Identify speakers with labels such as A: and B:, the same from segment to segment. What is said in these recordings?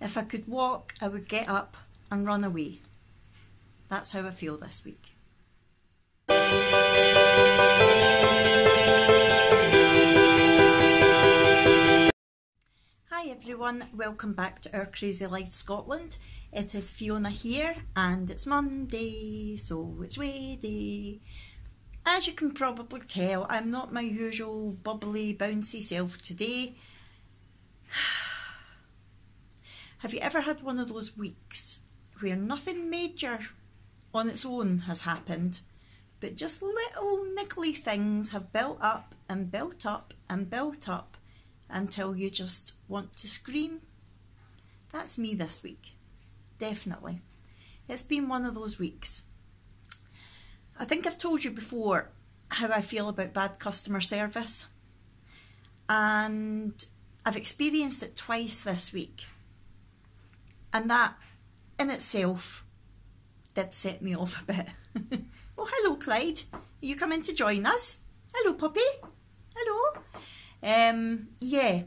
A: If I could walk, I would get up and run away. That's how I feel this week. Hi everyone, welcome back to Our Crazy Life Scotland. It is Fiona here and it's Monday, so it's weigh day. As you can probably tell, I'm not my usual bubbly, bouncy self today. Have you ever had one of those weeks where nothing major on its own has happened, but just little niggly things have built up and built up and built up until you just want to scream? That's me this week, definitely. It's been one of those weeks. I think I've told you before how I feel about bad customer service, and I've experienced it twice this week, and that in itself did set me off a bit. Oh, hello Clyde, are you coming to join us? Hello puppy, hello. Yeah,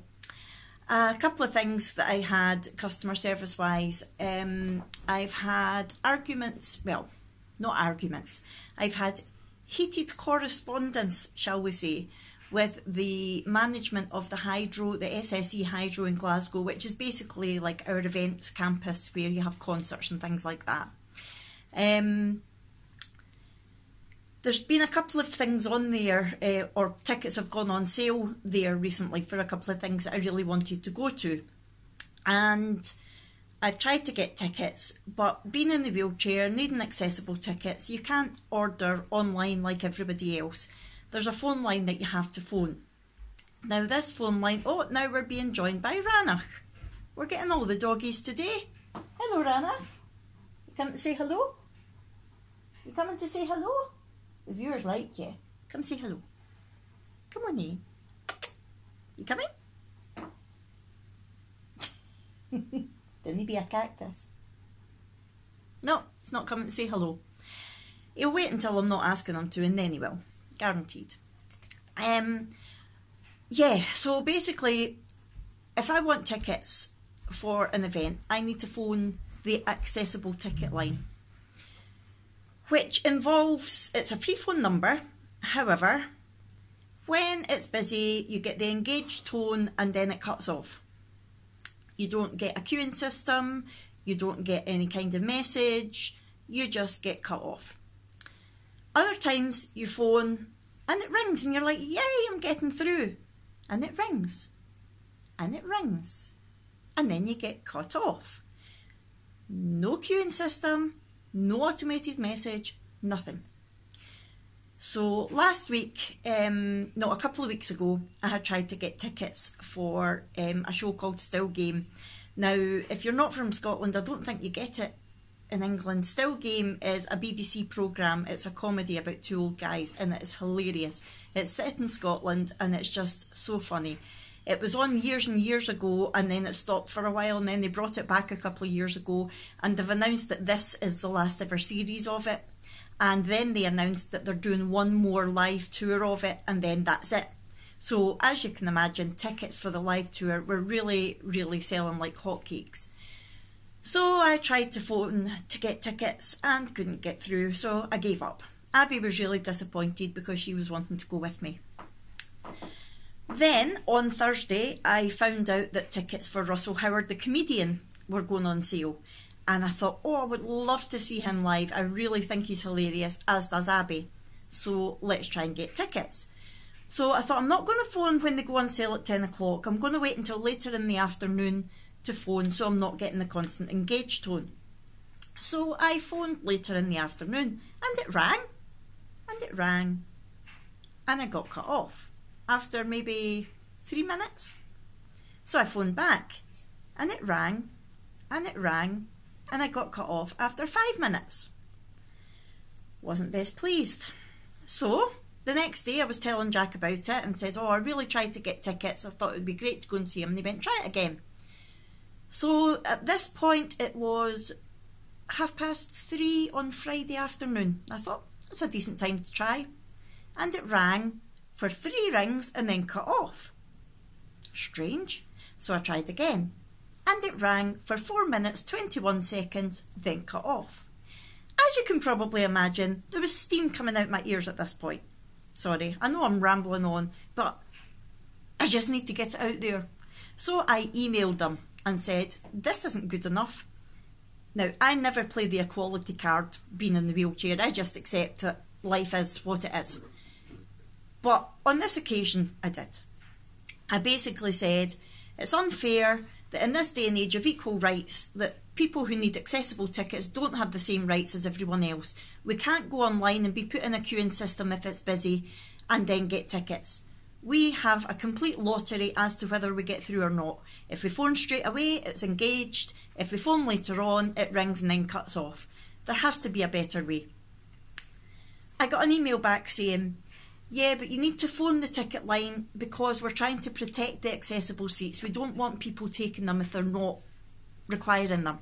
A: a couple of things that I had customer service wise. I've had arguments, well, not arguments, I've had heated correspondence, shall we say, with the management of the Hydro, the SSE Hydro in Glasgow, which is basically like our events campus where you have concerts and things like that. There's been a couple of things on there, or tickets have gone on sale there recently for a couple of things that I really wanted to go to. And I've tried to get tickets, but being in the wheelchair, needing accessible tickets, you can't order online like everybody else. There's a phone line that you have to phone. Now this phone line, oh, now we're being joined by Ranach. We're getting all the doggies today. Hello Ranach. You coming to say hello? You coming to say hello? The viewers like you. Come say hello. Come on in. You coming? Didn't he be a cactus? No, he's not coming to say hello. He'll wait until I'm not asking him to, and then he will. Guaranteed. Yeah, so basically, if I want tickets for an event, I need to phone the accessible ticket line, which involves, it's a free phone number. However, when it's busy, you get the engaged tone and then it cuts off. You don't get a queuing system, you don't get any kind of message, you just get cut off. Other times you phone and it rings and you're like, yay, I'm getting through. And it rings and it rings and then you get cut off. No queuing system, no automated message, nothing. So last week, no, a couple of weeks ago, I had tried to get tickets for a show called Still Game. Now, if you're not from Scotland, I don't think you get it in England. Still Game is a BBC programme. It's a comedy about two old guys and it is hilarious. It's set in Scotland and it's just so funny. It was on years and years ago and then it stopped for a while and then they brought it back a couple of years ago and they've announced that this is the last ever series of it. And then they announced that they're doing one more live tour of it and then that's it. So as you can imagine, tickets for the live tour were really, really selling like hotcakes. So I tried to phone to get tickets and couldn't get through, so I gave up. Abby was really disappointed because she was wanting to go with me. Then on Thursday, I found out that tickets for Russell Howard, the comedian, were going on sale. And I thought, oh, I would love to see him live. I really think he's hilarious, as does Abby. So let's try and get tickets. So I thought, I'm not going to phone when they go on sale at 10 o'clock. I'm going to wait until later in the afternoon to phone so I'm not getting the constant engaged tone. So I phoned later in the afternoon and it rang. And it rang. And I got cut off after maybe 3 minutes. So I phoned back and it rang and it rang. And I got cut off after 5 minutes. Wasn't best pleased. So the next day I was telling Jack about it and said, oh, I really tried to get tickets. I thought it would be great to go and see him. And he went, try it again. So at this point it was 3:30 on Friday afternoon. I thought, that's a decent time to try. And it rang for 3 rings and then cut off. Strange. So I tried again. and it rang for 4 minutes 21 seconds, then cut off. As you can probably imagine, there was steam coming out my ears at this point. Sorry, I know I'm rambling on, but I just need to get it out there. So I emailed them and said, this isn't good enough. Now, I never play the equality card being in the wheelchair. I just accept that life is what it is. But on this occasion, I did. I basically said, it's unfair that in this day and age of equal rights, that people who need accessible tickets don't have the same rights as everyone else. We can't go online and be put in a queuing system if it's busy and then get tickets. We have a complete lottery as to whether we get through or not. If we phone straight away, it's engaged. If we phone later on, it rings and then cuts off. There has to be a better way. I got an email back saying, yeah, but you need to phone the ticket line because we're trying to protect the accessible seats. We don't want people taking them if they're not requiring them.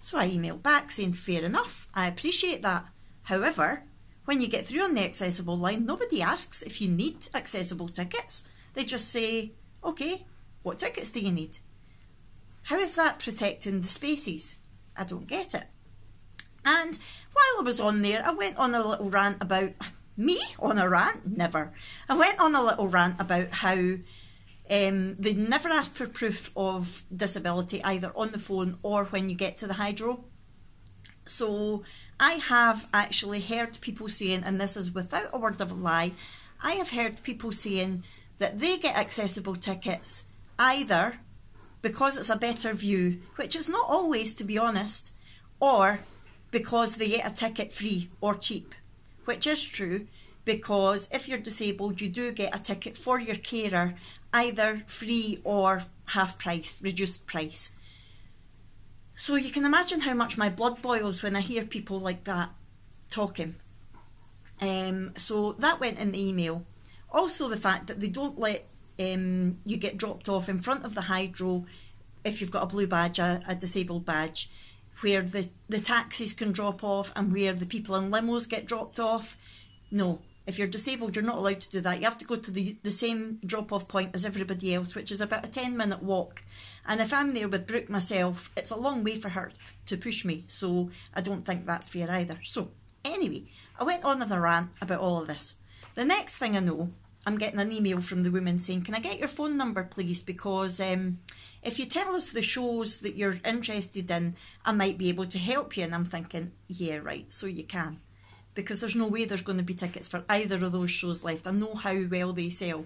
A: So I emailed back saying, fair enough, I appreciate that. However, when you get through on the accessible line, nobody asks if you need accessible tickets. They just say, okay, what tickets do you need? How is that protecting the spaces? I don't get it. And while I was on there, I went on a little rant about, me on a rant? Never. I went on a little rant about how they never ask for proof of disability either on the phone or when you get to the hydro. So I have actually heard people saying, and this is without a word of a lie, I have heard people saying that they get accessible tickets either because it's a better view, which is not always, to be honest, or because they get a ticket free or cheap, which is true, because if you're disabled, you do get a ticket for your carer, either free or half price, reduced price. So you can imagine how much my blood boils when I hear people like that talking. So that went in the email. Also the fact that they don't let you get dropped off in front of the hydro if you've got a blue badge, a disabled badge, where the taxis can drop off and where the people in limos get dropped off. No, if you're disabled, you're not allowed to do that. You have to go to the same drop-off point as everybody else, which is about a 10-minute walk. And if I'm there with Brooke myself, it's a long way for her to push me, so I don't think that's fair either. So anyway, I went on with a rant about all of this. The next thing I know, I'm getting an email from the woman saying, can I get your phone number please, because if you tell us the shows that you're interested in, I might be able to help you. And I'm thinking, yeah, right, so you can, because there's no way there's going to be tickets for either of those shows left. I know how well they sell.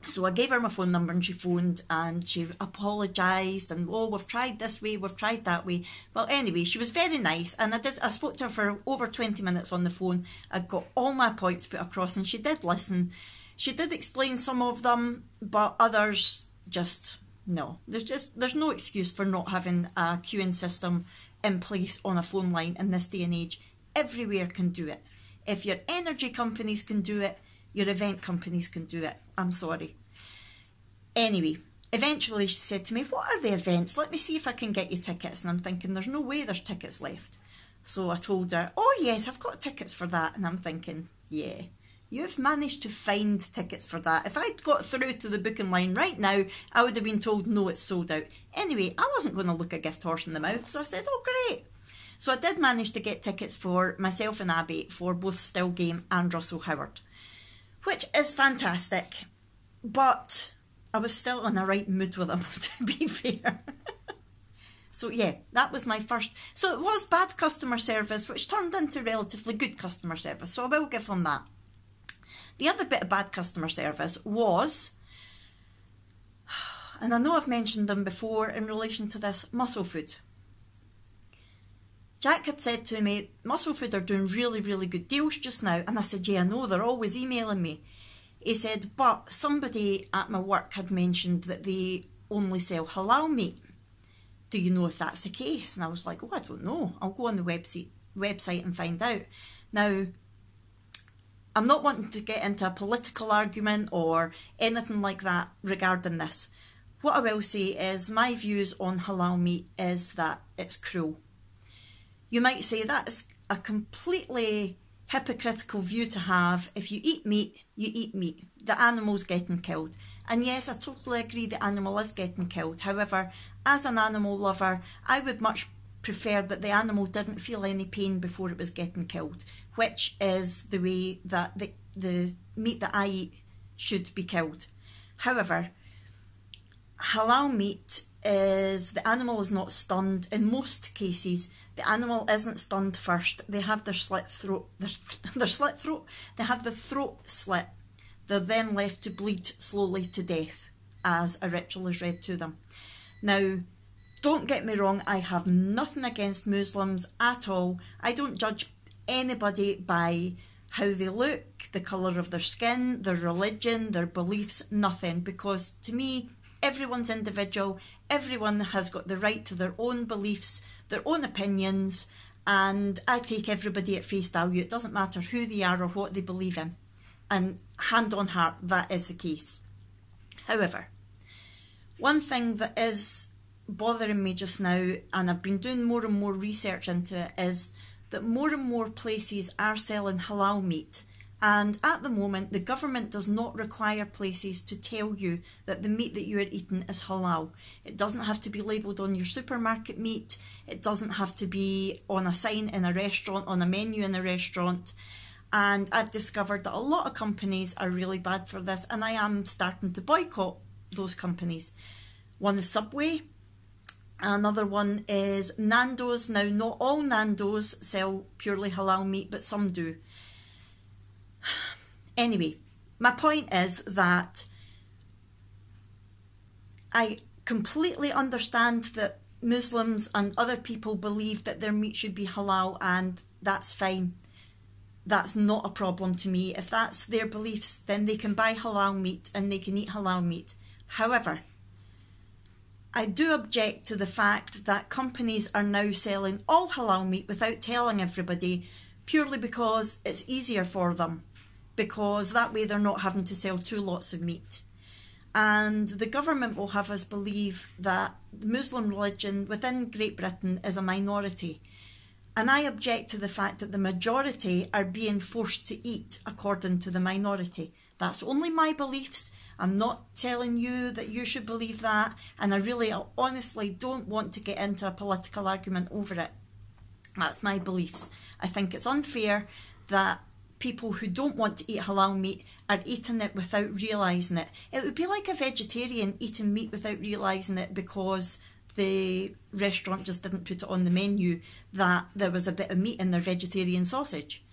A: So I gave her my phone number and she phoned and she apologised and, oh, we've tried this way, we've tried that way. Well, anyway, she was very nice and I spoke to her for over 20 minutes on the phone. I got all my points put across and she did listen. She did explain some of them, but others just, no. There's no excuse for not having a queuing system in place on a phone line in this day and age. Everywhere can do it. If your energy companies can do it, your event companies can do it. I'm sorry. Anyway, eventually she said to me, what are the events? Let me see if I can get you tickets. And I'm thinking, there's no way there's tickets left. So I told her, oh yes, I've got tickets for that. And I'm thinking, yeah, you've managed to find tickets for that. If I'd got through to the booking line right now, I would have been told, no, it's sold out. Anyway, I wasn't going to look a gift horse in the mouth. So I said, oh, great. So I did manage to get tickets for myself and Abby for both Still Game and Russell Howard, which is fantastic, but I was still in a right mood with them, to be fair. So yeah, that was my first. So it was bad customer service, which turned into relatively good customer service, so I will give them that. The other bit of bad customer service was, and I know I've mentioned them before in relation to this, Muscle Food. Jack had said to me, Muscle Food are doing really, really good deals just now. And I said, yeah, I know, they're always emailing me. He said, but somebody at my work had mentioned that they only sell halal meat. Do you know if that's the case? And I was like, oh, I don't know. I'll go on the website and find out. Now, I'm not wanting to get into a political argument or anything like that regarding this. What I will say is my views on halal meat is that it's cruel. You might say that's a completely hypocritical view to have. If you eat meat, you eat meat. The animal's getting killed. And yes, I totally agree the animal is getting killed. However, as an animal lover, I would much prefer that the animal didn't feel any pain before it was getting killed, which is the way that the meat that I eat should be killed. However, halal meat is, the animal is not stunned. In most cases, the animal isn't stunned first. They have their slit throat, they have the throat slit. They're then left to bleed slowly to death as a ritual is read to them. Now, don't get me wrong, I have nothing against Muslims at all. I don't judge anybody by how they look, the colour of their skin, their religion, their beliefs, nothing. Because to me, everyone's individual, everyone has got the right to their own beliefs, their own opinions, and I take everybody at face value. It doesn't matter who they are or what they believe in. And hand on heart, that is the case. However, one thing that is bothering me just now, and I've been doing more and more research into it, is that more and more places are selling halal meat. And at the moment, the government does not require places to tell you that the meat that you are eating is halal. It doesn't have to be labelled on your supermarket meat. It doesn't have to be on a sign in a restaurant, on a menu in a restaurant. And I've discovered that a lot of companies are really bad for this, and I am starting to boycott those companies. One is Subway. Another one is Nando's. Now, not all Nando's sell purely halal meat, but some do. Anyway, my point is that I completely understand that Muslims and other people believe that their meat should be halal, and that's fine. That's not a problem to me. If that's their beliefs, then they can buy halal meat and they can eat halal meat. However, I do object to the fact that companies are now selling all halal meat without telling everybody, purely because it's easier for them, because that way they're not having to sell two lots of meat. And the government will have us believe that the Muslim religion within Great Britain is a minority. And I object to the fact that the majority are being forced to eat according to the minority. That's only my beliefs. I'm not telling you that you should believe that, and I honestly don't want to get into a political argument over it. That's my beliefs. I think it's unfair that people who don't want to eat halal meat are eating it without realising it. It would be like a vegetarian eating meat without realising it because the restaurant just didn't put it on the menu that there was a bit of meat in their vegetarian sausage.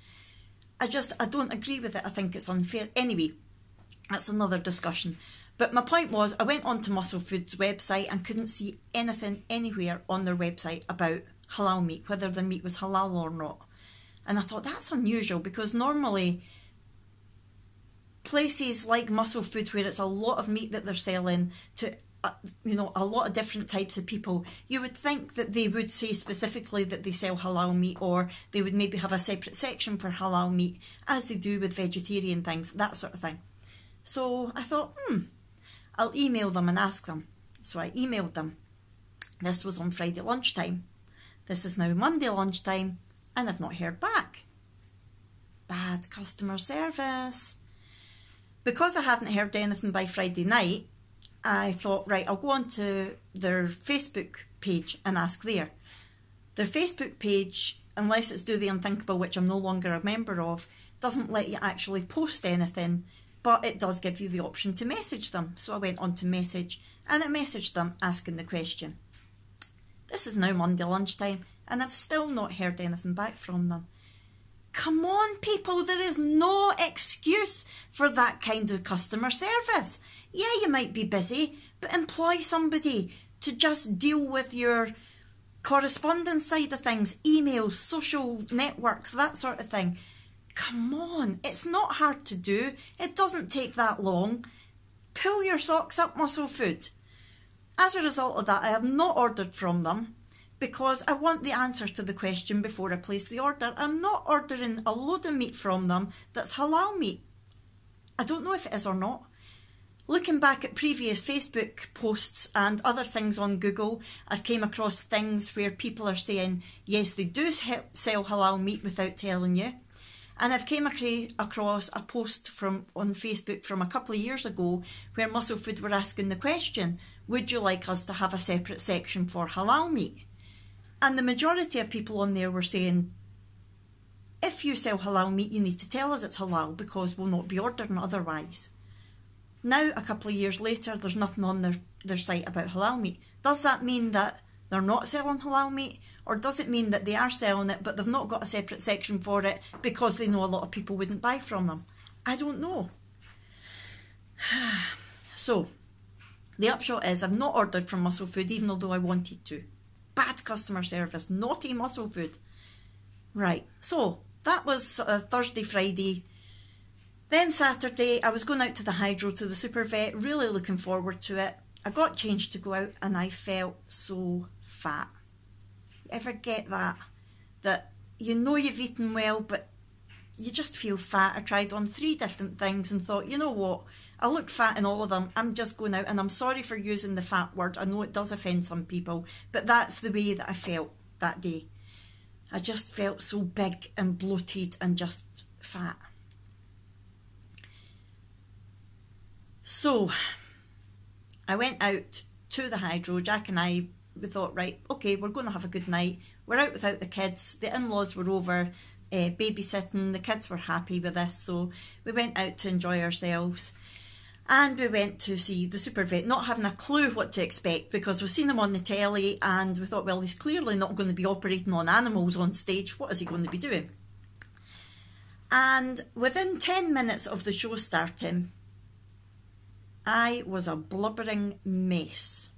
A: I don't agree with it. I think it's unfair. Anyway, that's another discussion. But my point was, I went onto Muscle Foods' website and couldn't see anything anywhere on their website about halal meat, whether the meat was halal or not. And I thought, that's unusual, because normally places like Muscle Foods, where it's a lot of meat that they're selling to a lot of different types of people, you would think that they would say specifically that they sell halal meat, or they would maybe have a separate section for halal meat, as they do with vegetarian things, that sort of thing. So I thought, I'll email them and ask them. So I emailed them. This was on Friday lunchtime. This is now Monday lunchtime, and I've not heard back. Bad customer service. Because I hadn't heard anything by Friday night, I thought, right, I'll go on to their Facebook page and ask there. Their Facebook page, unless it's Do the Unthinkable, which I'm no longer a member of, doesn't let you actually post anything, but it does give you the option to message them. So I went on to message, and I messaged them asking the question. This is now Monday lunchtime, and I've still not heard anything back from them. Come on, people, there is no excuse for that kind of customer service. Yeah, you might be busy, but employ somebody to just deal with your correspondence side of things, emails, social networks, that sort of thing. Come on, it's not hard to do. It doesn't take that long. Pull your socks up, Muscle Food. As a result of that, I have not ordered from them, because I want the answer to the question before I place the order. I'm not ordering a load of meat from them that's halal meat. I don't know if it is or not. Looking back at previous Facebook posts and other things on Google, I've came across things where people are saying, yes, they do sell halal meat without telling you. And I've came across a post on Facebook from a couple of years ago where Muscle Food were asking the question, would you like us to have a separate section for halal meat? And the majority of people on there were saying, if you sell halal meat, you need to tell us it's halal because we'll not be ordering otherwise. Now, a couple of years later, there's nothing on their site about halal meat. Does that mean that they're not selling halal meat? Or does it mean that they are selling it, but they've not got a separate section for it because they know a lot of people wouldn't buy from them? I don't know. So, the upshot is I've not ordered from Muscle Food, even though I wanted to. Bad customer service. Naughty Muscle Food. Right, so that was Thursday, Friday. Then Saturday, I was going out to the hydro, to the super vet, really looking forward to it. I got changed to go out and I felt so fat. Ever get that? That you know you've eaten well, but you just feel fat. I tried on 3 different things and thought, you know what? I look fat in all of them. I'm just going out, and I'm sorry for using the fat word. I know it does offend some people, but that's the way that I felt that day. I just felt so big and bloated and just fat. So I went out to the hydro. Jack and I, we thought, right, okay, we're going to have a good night. We're out without the kids. The in-laws were over babysitting. The kids were happy with this, so we went out to enjoy ourselves. And we went to see the super vet, not having a clue what to expect because we've seen him on the telly and we thought, well, he's clearly not going to be operating on animals on stage. What is he going to be doing? And within 10 minutes of the show starting, I was a blubbering mess.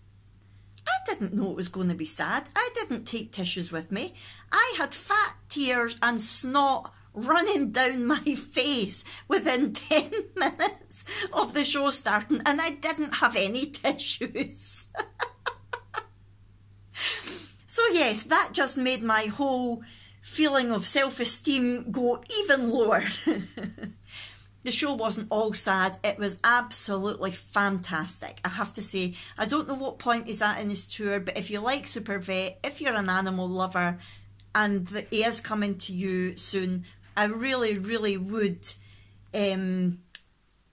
A: I didn't know it was going to be sad. I didn't take tissues with me. I had fat tears and snot running down my face within 10 minutes of the show starting, and I didn't have any tissues. So yes, that just made my whole feeling of self-esteem go even lower. The show wasn't all sad. It was absolutely fantastic. I have to say, I don't know what point he's at in his tour, but if you like Super Vet, if you're an animal lover and he is coming to you soon, I really, really would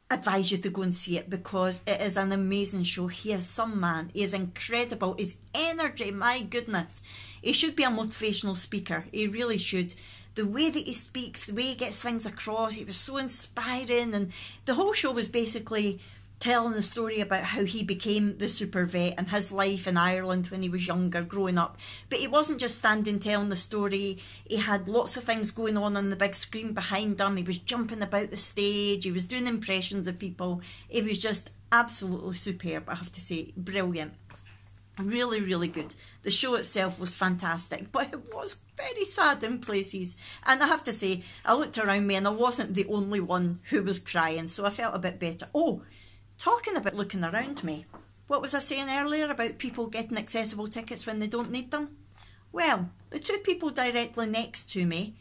A: advise you to go and see it because it is an amazing show. He is some man. He is incredible. His energy, my goodness. He should be a motivational speaker. He really should. The way that he speaks, the way he gets things across, it was so inspiring. And the whole show was basically telling the story about how he became the super vet and his life in Ireland when he was younger, growing up. But he wasn't just standing telling the story. He had lots of things going on the big screen behind him. He was jumping about the stage. He was doing impressions of people. It was just absolutely superb, I have to say. Brilliant. Really, really good. The show itself was fantastic, but it was very sad in places. And I have to say, I looked around me and I wasn't the only one who was crying, so I felt a bit better. Oh, talking about looking around me, what was I saying earlier about people getting accessible tickets when they don't need them? Well, the 2 people directly next to me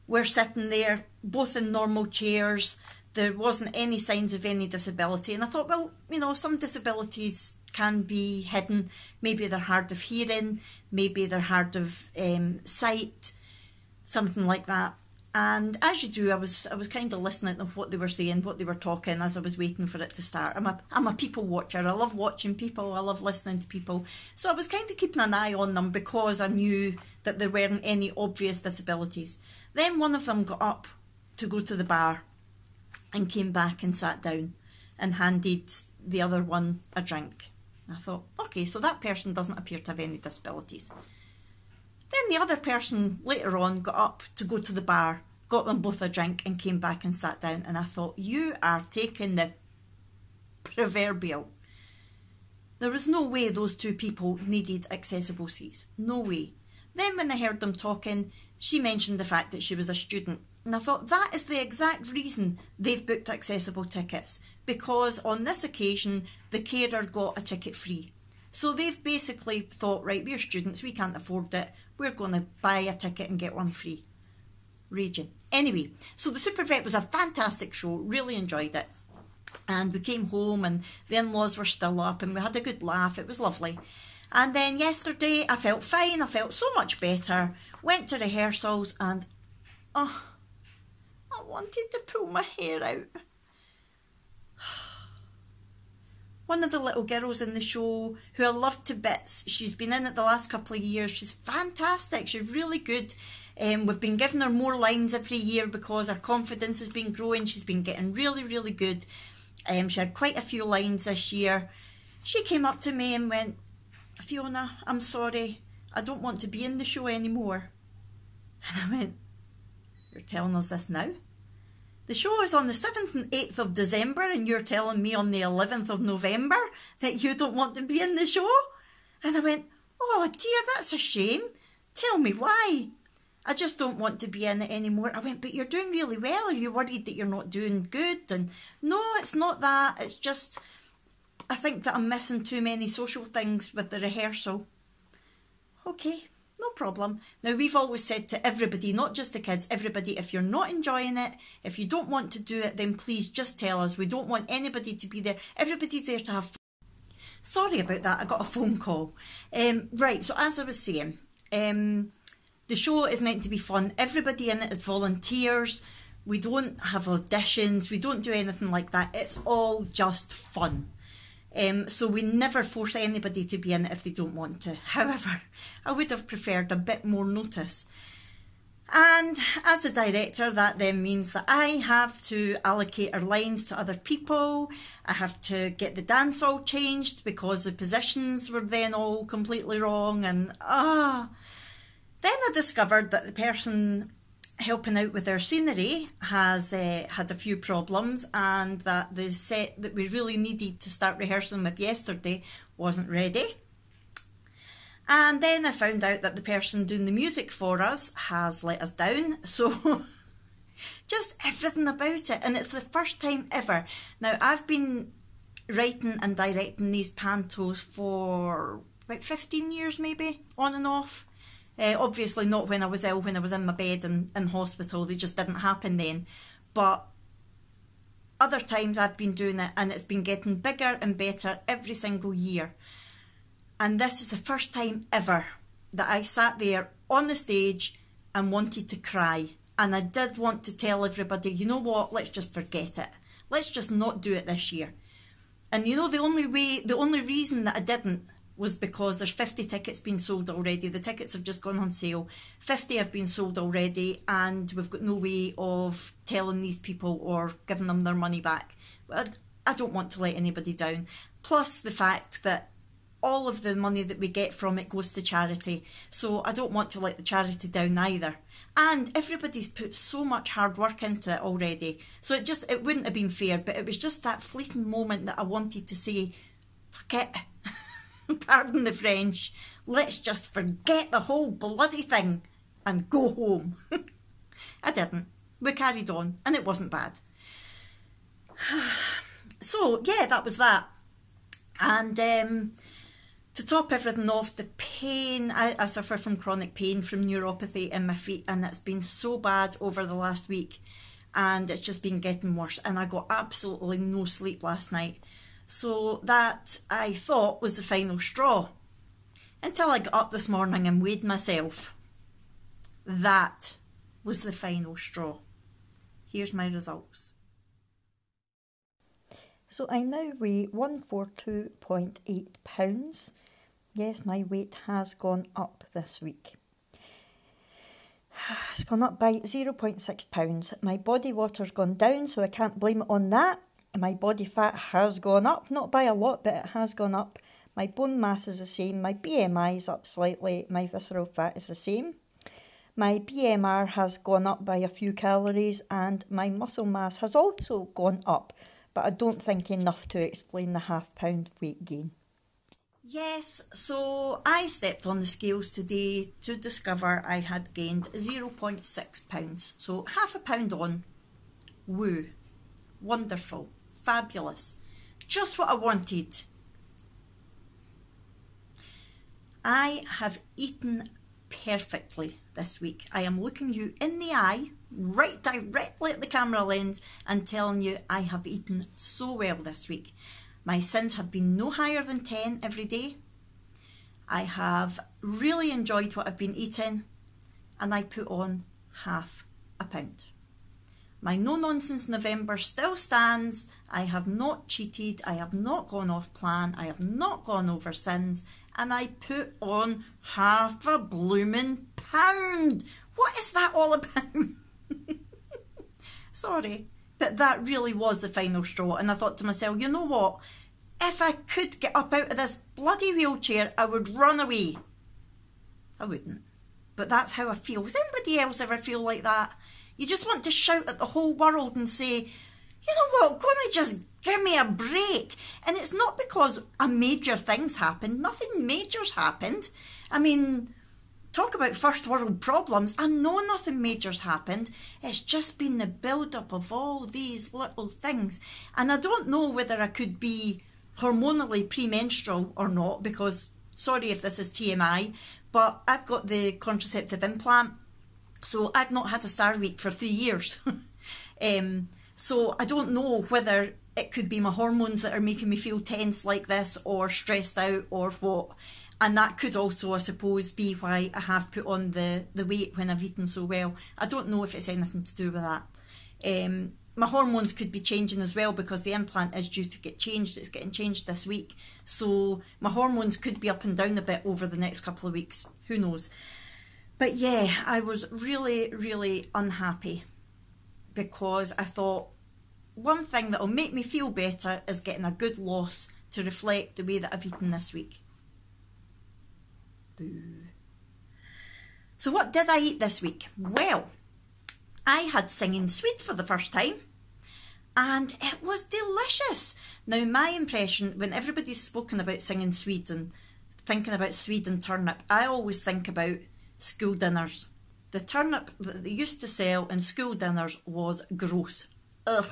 A: were sitting there, both in normal chairs. There wasn't any signs of any disability. And I thought, well, you know, some disabilities can be hidden. Maybe they're hard of hearing, maybe they're hard of sight, something like that. And as you do, I was kind of listening to what they were saying, what they were talking as I was waiting for it to start. I'm a people watcher. I love watching people. I love listening to people. So I was kind of keeping an eye on them because I knew that there weren't any obvious disabilities. Then one of them got up to go to the bar and came back and sat down and handed the other one a drink. I thought, okay, so that person doesn't appear to have any disabilities. Then the other person later on got up to go to the bar, got them both a drink and came back and sat down. And I thought, you are taking the proverbial. There was no way those 2 people needed accessible seats. No way. Then when I heard them talking, she mentioned the fact that she was a student. And I thought that is the exact reason they've booked accessible tickets, because on this occasion the carer got a ticket free. So they've basically thought, right, we're students, we can't afford it, we're going to buy a ticket and get one free. Raging. Anyway, so the Super Vet was a fantastic show, really enjoyed it. And we came home and the in-laws were still up and we had a good laugh, it was lovely. And then yesterday I felt fine, I felt so much better, went to rehearsals and wanted to pull my hair out. One of the little girls in the show, who I loved to bits, she's been in it the last couple of years. She's fantastic. She's really good. We've been giving her more lines every year because her confidence has been growing. She's been getting really, really good. She had quite a few lines this year. She came up to me and went, "Fiona, I'm sorry. I don't want to be in the show anymore." And I went, "You're telling us this now? The show is on the 7th and 8th of December and you're telling me on the 11th of November that you don't want to be in the show?" And I went, "Oh dear, that's a shame. Tell me why." "I just don't want to be in it anymore." I went, "But you're doing really well. Are you worried that you're not doing good?" And no, it's not that. It's just, I think that I'm missing too many social things with the rehearsal. Okay. No problem. Now, we've always said to everybody, not just the kids, everybody, if you're not enjoying it, if you don't want to do it, then please just tell us. We don't want anybody to be there. Everybody's there to have fun. Sorry about that. I got a phone call. Right, so as I was saying, the show is meant to be fun. Everybody in it is volunteers. We don't have auditions. We don't do anything like that. It's all just fun. So we never force anybody to be in it if they don't want to. However, I would have preferred a bit more notice. And as a director, that then means that I have to allocate our lines to other people. I have to get the dance all changed because the positions were then all completely wrong. And then I discovered that the person helping out with our scenery has had a few problems, and that the set that we really needed to start rehearsing with yesterday wasn't ready. And then I found out that the person doing the music for us has let us down. So just everything about it. And it's the first time ever. Now, I've been writing and directing these pantos for about 15 years maybe, on and off. Obviously not when I was ill, when I was in my bed and in hospital. They just didn't happen then. But other times I've been doing it, and it's been getting bigger and better every single year. And this is the first time ever that I sat there on the stage and wanted to cry. And I did want to tell everybody, you know what, let's just forget it. Let's just not do it this year. And you know, the only reason that I didn't was because there's 50 tickets being sold already. The tickets have just gone on sale. 50 have been sold already, and we've got no way of telling these people or giving them their money back. But I don't want to let anybody down. Plus the fact that all of the money that we get from it goes to charity. So I don't want to let the charity down either. And everybody's put so much hard work into it already. So it wouldn't have been fair, but it was just that fleeting moment that I wanted to say, fuck it. Pardon the French, let's just forget the whole bloody thing and go home. I didn't. We carried on, and it wasn't bad. So yeah, that was that. And to top everything off, the pain, I suffer from chronic pain from neuropathy in my feet, and it's been so bad over the last week, and it's just been getting worse, and I got absolutely no sleep last night. So that, I thought, was the final straw. Until I got up this morning and weighed myself. That was the final straw. Here's my results. So I now weigh 142.8 pounds. Yes, my weight has gone up this week. It's gone up by 0.6 pounds. My body water's gone down, so I can't blame it on that. My body fat has gone up, not by a lot, but it has gone up. My bone mass is the same. My BMI is up slightly. My visceral fat is the same. My BMR has gone up by a few calories, and my muscle mass has also gone up, but I don't think enough to explain the £0.5 weight gain. Yes, so I stepped on the scales today to discover I had gained 0.6 pounds. So £0.5 on. Woo. Wonderful. Fabulous. Just what I wanted. I have eaten perfectly this week. I am looking you in the eye, right directly at the camera lens, and telling you I have eaten so well this week. My sins have been no higher than 10 every day. I have really enjoyed what I've been eating, and I put on £0.5. My no-nonsense November still stands. I have not cheated. I have not gone off plan. I have not gone over sins. And I put on half a blooming pound. What is that all about? Sorry, but that really was the final straw. And I thought to myself, you know what? If I could get up out of this bloody wheelchair, I would run away. I wouldn't. But that's how I feel. Does anybody else ever feel like that? You just want to shout at the whole world and say, you know what, gonna just give me a break. And it's not because a major thing's happened. Nothing major's happened. I mean, talk about first world problems. I know nothing major's happened. It's just been the build-up of all these little things. And I don't know whether I could be hormonally premenstrual or not, because, sorry if this is TMI, but I've got the contraceptive implant. So I've not had a star week for 3 years. So I don't know whether it could be my hormones that are making me feel tense like this or stressed out or what. And that could also, I suppose, be why I have put on the weight when I've eaten so well. I don't know if it's anything to do with that. My hormones could be changing as well because the implant is due to get changed. It's getting changed this week. So my hormones could be up and down a bit over the next couple of weeks. Who knows? But yeah, I was really, really unhappy because I thought one thing that will make me feel better is getting a good loss to reflect the way that I've eaten this week. Boo. So what did I eat this week? Well, I had singing Swede for the first time and it was delicious. Now my impression, when everybody's spoken about singing Swede and thinking about Swede and turnip, I always think about school dinners. The turnip that they used to sell in school dinners was gross. Ugh.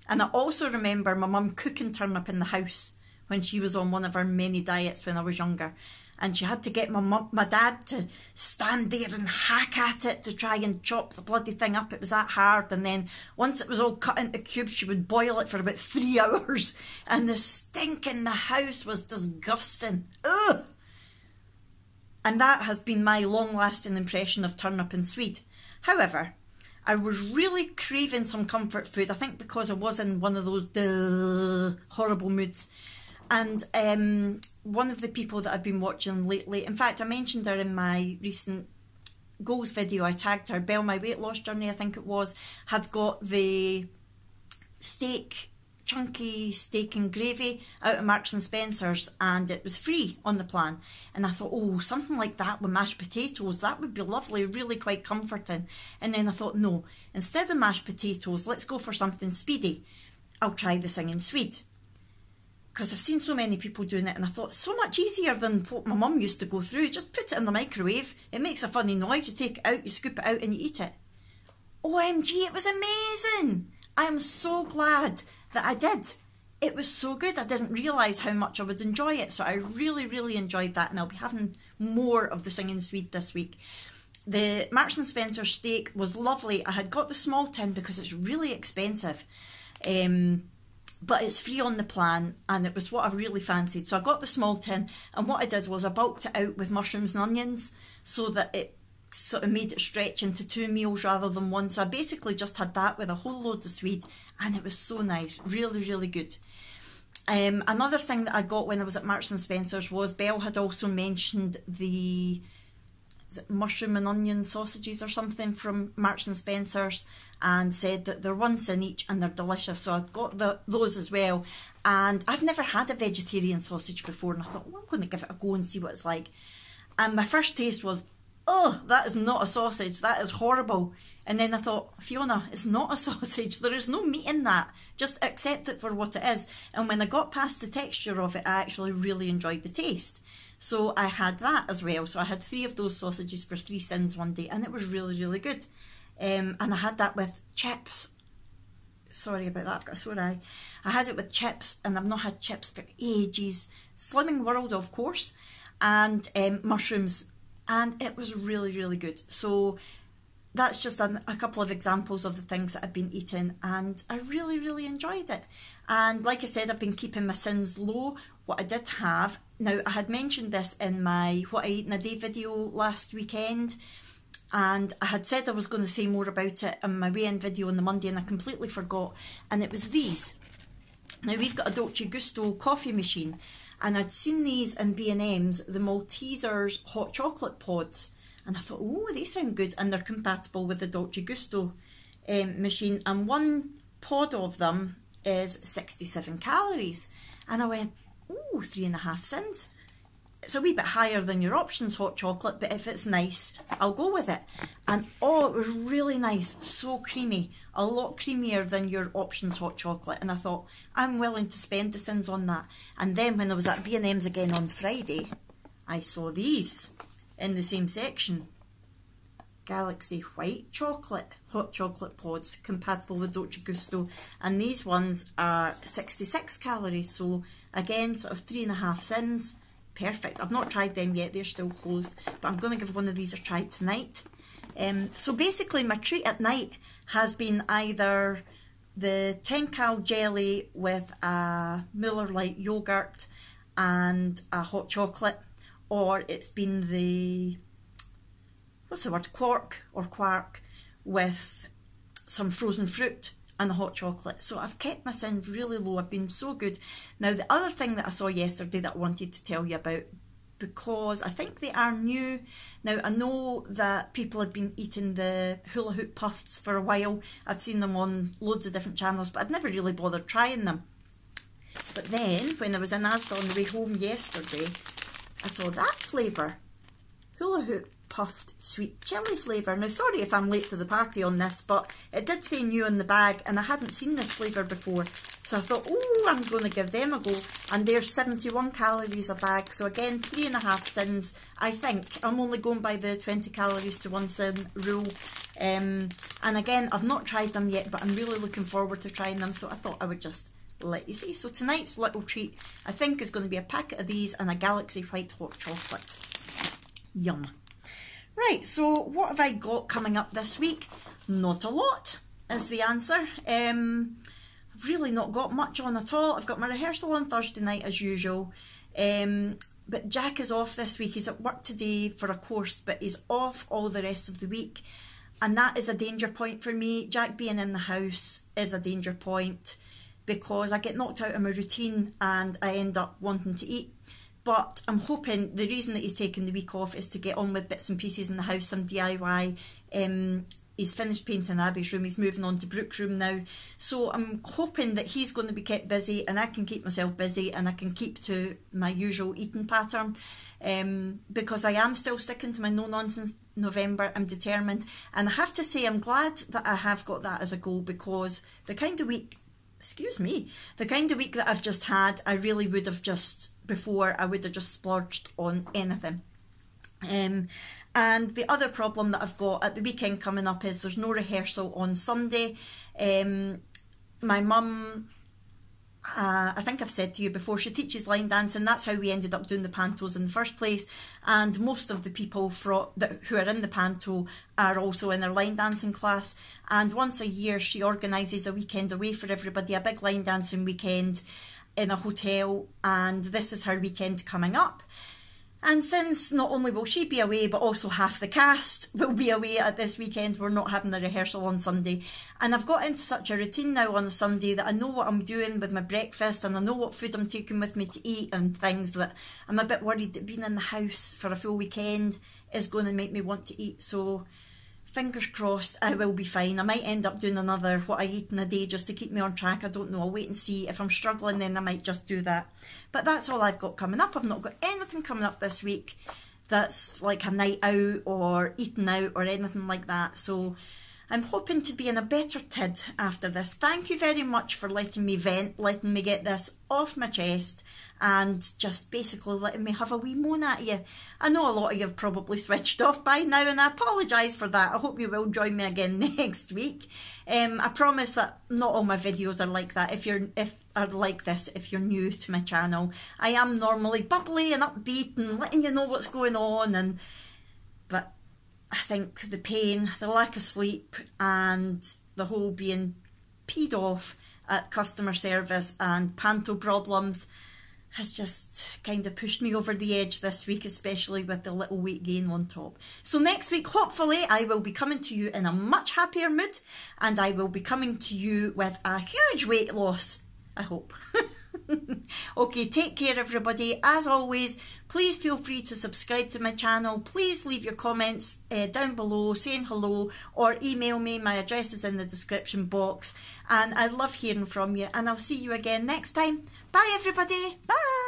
A: And I also remember my mum cooking turnip in the house when she was on one of her many diets when I was younger. And she had to get my dad to stand there and hack at it to try and chop the bloody thing up. It was that hard. And then once it was all cut into cubes, she would boil it for about 3 hours. And the stink in the house was disgusting. Ugh. And that has been my long-lasting impression of turnip and Swede. However, I was really craving some comfort food. I think because I was in one of those horrible moods. And one of the people that I've been watching lately, in fact, I mentioned her in my recent goals video. I tagged her, Belle, My Weight Loss Journey, I think it was, had got the chunky steak and gravy out of Marks and Spencer's, and it was free on the plan. And I thought, oh, something like that with mashed potatoes, that would be lovely, really quite comforting. And then I thought, no, instead of mashed potatoes, let's go for something speedy. I'll try the singing Swede. Because I've seen so many people doing it, and I thought, so much easier than what my mum used to go through. Just put it in the microwave, it makes a funny noise, you take it out, you scoop it out and you eat it. OMG, it was amazing. I am so glad that I did. It was so good. I didn't realise how much I would enjoy it. So I really, really enjoyed that. And I'll be having more of the singing Swede this week. The Marks and Spencer steak was lovely. I had got the small tin because it's really expensive. But it's free on the plan. And it was what I really fancied. So I got the small tin. And what I did was I bulked it out with mushrooms and onions so that it sort of made it stretch into 2 meals rather than one. So I basically just had that with a whole load of Swede, and it was so nice, really, really good. Another thing that I got when I was at Marks and Spencer's was Belle had also mentioned the mushroom and onion sausages or something from Marks and Spencer's, and said that they're once in each and they're delicious. So I've got those as well, and I've never had a vegetarian sausage before, and I thought, well, I'm going to give it a go and see what it's like. And my first taste was, oh, that is not a sausage, that is horrible. And then I thought, Fiona, it's not a sausage, there is no meat in that, just accept it for what it is. And when I got past the texture of it, I actually really enjoyed the taste. So I had that as well. So I had 3 of those sausages for 3 cents one day, and it was really, really good. And I had that with chips. Sorry about that, I've got a sore eye. I had it with chips, and I've not had chips for ages. Slimming World, of course, and mushrooms. And it was really, really good. So that's just a couple of examples of the things that I've been eating, and I really, really enjoyed it. And like I said, I've been keeping my sins low. What I did have, now I had mentioned this in my What I Eat in a Day video last weekend. and I had said I was going to say more about it in my weigh-in video on the Monday, and I completely forgot, and it was these. Now, we've got a Dolce Gusto coffee machine, and I'd seen these in B&M's, the Maltesers hot chocolate pods, and I thought, oh, they sound good, and they're compatible with the Dolce Gusto machine, and one pod of them is 67 calories, and I went, oh, 3.5 cents. It's a wee bit higher than your options hot chocolate, but if it's nice, I'll go with it. And oh, it was really nice, so creamy, a lot creamier than your options hot chocolate. And I thought, I'm willing to spend the cents on that. And then when I was at B&M's again on Friday, I saw these in the same section. Galaxy white chocolate, hot chocolate pods, compatible with Dolce Gusto. And these ones are 66 calories, so again, sort of 3.5 cents. Perfect. I've not tried them yet, they're still closed, but I'm going to give one of these a try tonight. So basically my treat at night has been either the 10 cal jelly with a Miller Lite yogurt and a hot chocolate, or it's been the, what's the word, quark with some frozen fruit and the hot chocolate. So I've kept my sins really low. I've been so good. Now, the other thing that I saw yesterday that I wanted to tell you about, because I think they are new. Now, I know that people had been eating the hula hoop puffs for a while. I've seen them on loads of different channels, but I'd never really bothered trying them. But then, when I was in Asda on the way home yesterday, I saw that flavour. Hula hoop puffed sweet chilli flavour. Now, sorry if I'm late to the party on this, but it did say new in the bag, and I hadn't seen this flavour before. So I thought, oh, I'm going to give them a go. And they're 71 calories a bag. So again, 3.5 cents. I think I'm only going by the 20 calories to 1 cent rule. And again, I've not tried them yet, but I'm really looking forward to trying them. So I thought I would just let you see. So tonight's little treat, I think, is going to be a packet of these and a Galaxy white hot chocolate. Yum. Right, so what have I got coming up this week? Not a lot is the answer. I've really not got much on at all. I've got my rehearsal on Thursday night as usual. But Jack is off this week. He's at work today for a course, but he's off all the rest of the week. And that is a danger point for me. Jack being in the house is a danger point because I get knocked out of my routine and I end up wanting to eat. But I'm hoping the reason that he's taking the week off is to get on with bits and pieces in the house, some DIY. He's finished painting Abby's room, he's moving on to Brooke's room now. So I'm hoping that he's going to be kept busy and I can keep myself busy and I can keep to my usual eating pattern. Because I am still sticking to my no-nonsense November. I'm determined. And I have to say I'm glad that I have got that as a goal, because the kind of week, the kind of week that I've just had, I really would have just, before I would have just splurged on anything. And the other problem that I've got at the weekend coming up is there's no rehearsal on Sunday. My mum, I think I've said to you before, she teaches line dancing. That's how we ended up doing the pantos in the first place. And most of the people who are in the panto are also in her line dancing class. And once a year she organises a weekend away for everybody, a big line dancing weekend in a hotel, and this is her weekend coming up. And since not only will she be away, but also half the cast will be away at this weekend, we're not having the rehearsal on Sunday. And I've got into such a routine now on a Sunday that I know what I'm doing with my breakfast and I know what food I'm taking with me to eat and things, that I'm a bit worried that being in the house for a full weekend is going to make me want to eat. So fingers crossed, I will be fine. I might end up doing another what I eat in a day just to keep me on track. I don't know. I'll wait and see. If I'm struggling, then I might just do that. But that's all I've got coming up. I've not got anything coming up this week that's like a night out or eating out or anything like that. So I'm hoping to be in a better tid after this. Thank you very much for letting me vent, letting me get this off my chest, and just basically letting me have a wee moan at you. I know a lot of you have probably switched off by now, and I apologise for that. I hope you will join me again next week. I promise that not all my videos are like that. If you're new to my channel, I am normally bubbly and upbeat and letting you know what's going on, but I think the pain, the lack of sleep, and the whole being peed off at customer service and panto problems has just kind of pushed me over the edge this week, especially with the little weight gain on top. So next week, hopefully, I will be coming to you in a much happier mood, and I will be coming to you with a huge weight loss, I hope. Okay, take care everybody. As always, please feel free to subscribe to my channel. Please leave your comments down below saying hello, or email me. My address is in the description box, and I love hearing from you, and I'll see you again next time. Bye everybody. Bye.